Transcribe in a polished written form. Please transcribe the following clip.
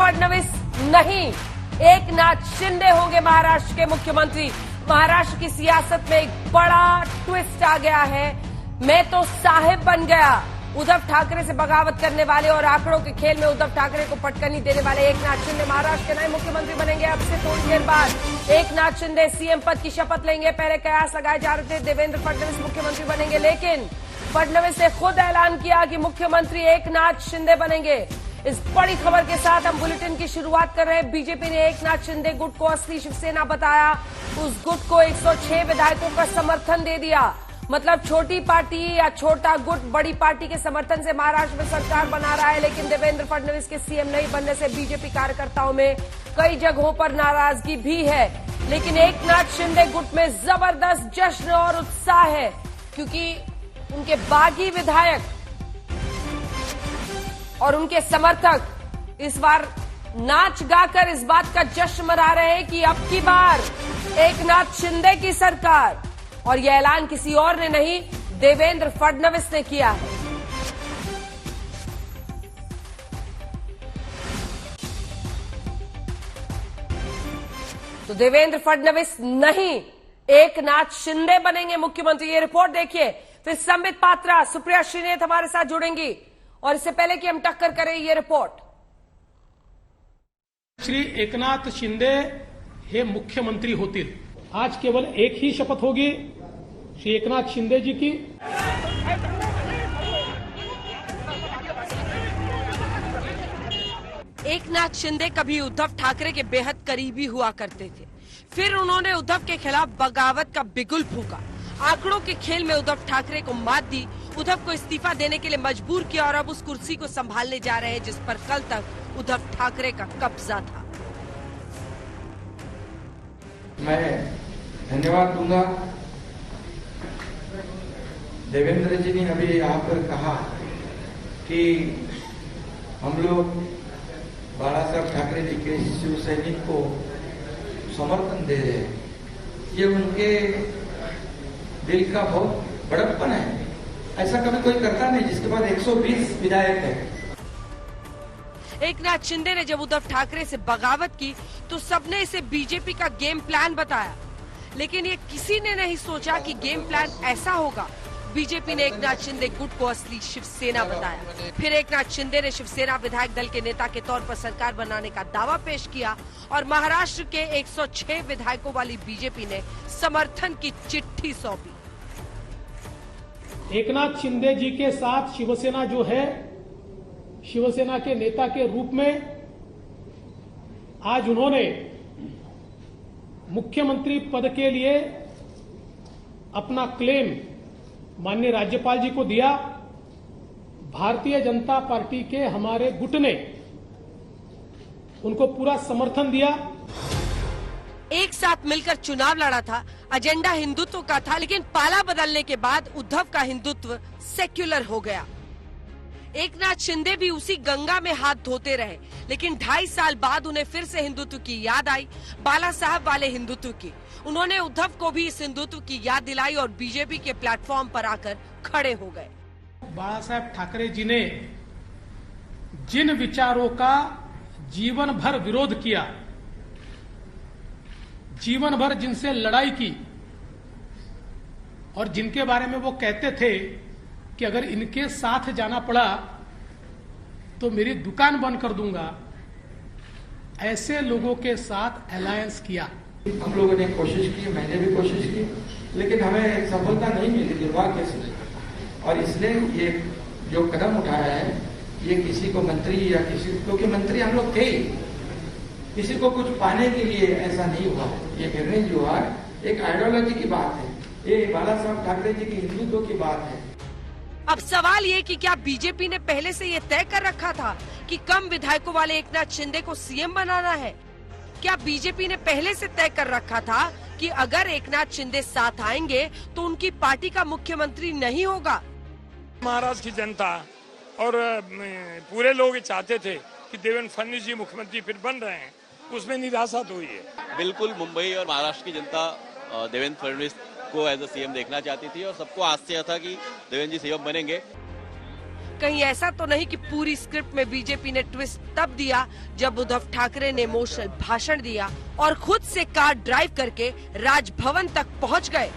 फडणवीस नहीं, एकनाथ शिंदे होंगे महाराष्ट्र के मुख्यमंत्री। महाराष्ट्र की सियासत में एक बड़ा ट्विस्ट आ गया है। मैं तो साहिब बन गया। उद्धव ठाकरे से बगावत करने वाले और आंकड़ों के खेल में उद्धव ठाकरे को पटकनी देने वाले एकनाथ शिंदे महाराष्ट्र के नए मुख्यमंत्री बनेंगे। अब से थोड़ी देर बाद एकनाथ शिंदे सीएम पद की शपथ लेंगे। पहले कयास लगाए जा रहे थे देवेंद्र फडणवीस मुख्यमंत्री बनेंगे, लेकिन फडणवीस ने खुद ऐलान किया कि मुख्यमंत्री एकनाथ शिंदे बनेंगे। इस बड़ी खबर के साथ हम बुलेटिन की शुरुआत कर रहे हैं। बीजेपी ने एकनाथ शिंदे गुट को असली शिवसेना बताया। उस गुट को 106 विधायकों का समर्थन दे दिया। मतलब छोटी पार्टी या छोटा गुट बड़ी पार्टी के समर्थन से महाराष्ट्र में सरकार बना रहा है, लेकिन देवेंद्र फडणवीस के सीएम नहीं बनने से बीजेपी कार्यकर्ताओं में कई जगहों पर नाराजगी भी है। लेकिन एकनाथ शिंदे गुट में जबरदस्त जश्न और उत्साह है, क्योंकि उनके बागी विधायक और उनके समर्थक इस बार नाच गाकर इस बात का जश्न मना रहे हैं कि अब की बार एकनाथ शिंदे की सरकार। और यह ऐलान किसी और ने नहीं, देवेंद्र फडणवीस ने किया है। तो देवेंद्र फडणवीस नहीं, एकनाथ शिंदे बनेंगे मुख्यमंत्री। ये रिपोर्ट देखिए। फिर संबित पात्रा, सुप्रिया श्रीनेत हमारे साथ जुड़ेंगी। और इससे पहले कि हम टक्कर करें, ये रिपोर्ट। श्री एकनाथ शिंदे हे मुख्यमंत्री होतील। आज केवल एक ही शपथ होगी श्री एकनाथ शिंदे जी की। एकनाथ शिंदे कभी उद्धव ठाकरे के बेहद करीबी हुआ करते थे। फिर उन्होंने उद्धव के खिलाफ बगावत का बिगुल फूंका। आंकड़ों के खेल में उद्धव ठाकरे को मात दी, उद्धव को इस्तीफा देने के लिए मजबूर किया और अब उस कुर्सी को संभालने जा रहे हैं जिस पर कल तक उद्धव ठाकरे का कब्जा था। मैं धन्यवाद दूंगा। देवेंद्र जी ने अभी यहाँ पर कहा कि हम लोग बाला साहब ठाकरे जी के शिव सैनिक को समर्थन दे रहे हैं। ये उनके दिल का बहुत बड़प्पन है। ऐसा कभी कोई करता नहीं जिसके पास 120 विधायक है। एकनाथ शिंदे ने जब उद्धव ठाकरे से बगावत की तो सबने इसे बीजेपी का गेम प्लान बताया, लेकिन ये किसी ने नहीं सोचा कि गेम प्लान ऐसा होगा। बीजेपी ने एकनाथ शिंदे गुट को असली शिवसेना बताया। फिर एकनाथ शिंदे ने शिवसेना विधायक दल के नेता के तौर पर सरकार बनाने का दावा पेश किया और महाराष्ट्र के 106 विधायकों वाली बीजेपी ने समर्थन की चिट्ठी सौंपी। एकनाथ शिंदे जी के साथ शिवसेना जो है, शिवसेना के नेता के रूप में आज उन्होंने मुख्यमंत्री पद के लिए अपना क्लेम माननीय राज्यपाल जी को दिया। भारतीय जनता पार्टी के हमारे गुट ने उनको पूरा समर्थन दिया। एक साथ मिलकर चुनाव लड़ा था, एजेंडा हिंदुत्व का था, लेकिन पाला बदलने के बाद उद्धव का हिंदुत्व सेक्युलर हो गया। एकनाथ शिंदे भी उसी गंगा में हाथ धोते रहे, लेकिन 2.5 साल बाद उन्हें फिर से हिंदुत्व की याद आई, बाला साहब वाले हिंदुत्व की। उन्होंने उद्धव को भी इस हिंदुत्व की याद दिलाई और बीजेपी के प्लेटफॉर्म पर आकर खड़े हो गए। बाला साहब ठाकरे जी ने जिन विचारों का जीवन भर विरोध किया, जीवन भर जिनसे लड़ाई की और जिनके बारे में वो कहते थे कि अगर इनके साथ जाना पड़ा तो मेरी दुकान बंद कर दूंगा, ऐसे लोगों के साथ अलायंस किया। हम लोगों ने कोशिश की, मैंने भी कोशिश की, लेकिन हमें सफलता नहीं मिली दुर्भाग्य से। और इसलिए ये जो कदम उठाया है, ये किसी को मंत्री या किसी, क्योंकि मंत्री हम लोग थे, किसी को कुछ पाने के लिए ऐसा नहीं हुआ। ये निर्णय जो हुआ एक आइडियोलॉजी की बात है, ये बाला साहब ठाकरे जी की हिंदुत्व की बात है। अब सवाल ये कि क्या बीजेपी ने पहले से ये तय कर रखा था कि कम विधायकों वाले एकनाथ शिंदे को सीएम बनाना है? क्या बीजेपी ने पहले से तय कर रखा था कि अगर एकनाथ शिंदे साथ आएंगे तो उनकी पार्टी का मुख्यमंत्री नहीं होगा? महाराष्ट्र की जनता और पूरे लोग चाहते थे कि देवेंद्र फडणवीस जी मुख्यमंत्री फिर बन रहे हैं, उसमें निराशा तो हुई है। बिल्कुल मुंबई और महाराष्ट्र की जनता देवेंद्र फडणवीस को एज अ सीएम देखना चाहती थी और सबको आश्चर्य था कि देवेंद्र जी सीएम बनेंगे। कहीं ऐसा तो नहीं कि पूरी स्क्रिप्ट में बीजेपी ने ट्विस्ट तब दिया जब उद्धव ठाकरे ने इमोशनल भाषण दिया और खुद से कार ड्राइव करके राजभवन तक पहुंच गए।